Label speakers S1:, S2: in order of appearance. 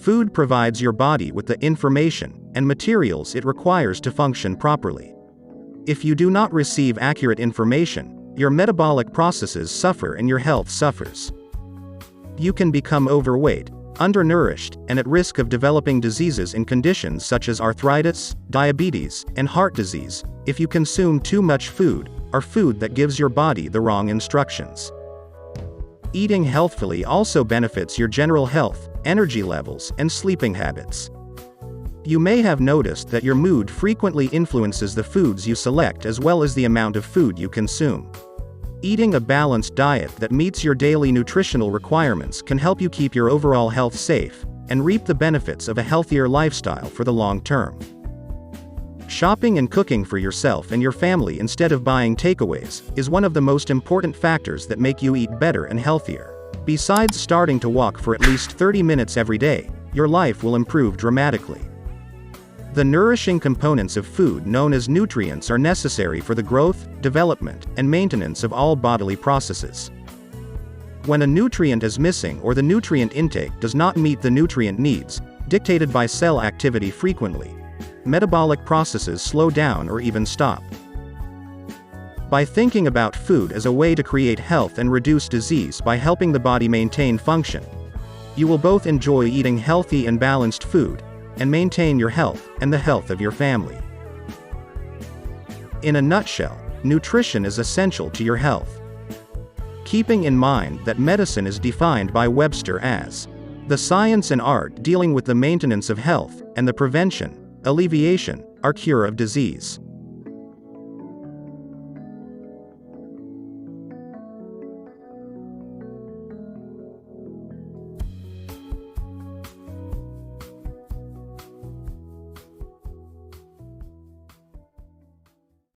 S1: Food provides your body with the information and materials it requires to function properly. If you do not receive accurate information, your metabolic processes suffer and your health suffers. You can become overweight, undernourished, and at risk of developing diseases in conditions such as arthritis, diabetes, and heart disease, if you consume too much food, or food that gives your body the wrong instructions. Eating healthfully also benefits your general health, energy levels, and sleeping habits. You may have noticed that your mood frequently influences the foods you select as well as the amount of food you consume. Eating a balanced diet that meets your daily nutritional requirements can help you keep your overall health safe and reap the benefits of a healthier lifestyle for the long term. Shopping and cooking for yourself and your family instead of buying takeaways is one of the most important factors that make you eat better and healthier. Besides starting to walk for at least 30 minutes every day, your life will improve dramatically. The nourishing components of food known as nutrients are necessary for the growth, development, and maintenance of all bodily processes. When a nutrient is missing or the nutrient intake does not meet the nutrient needs, dictated by cell activity frequently, metabolic processes slow down or even stop. By thinking about food as a way to create health and reduce disease by helping the body maintain function, you will both enjoy eating healthy and balanced food, and maintain your health and the health of your family. In a nutshell, nutrition is essential to your health. Keeping in mind that medicine is defined by Webster as the science and art dealing with the maintenance of health and the prevention, alleviation, or cure of disease.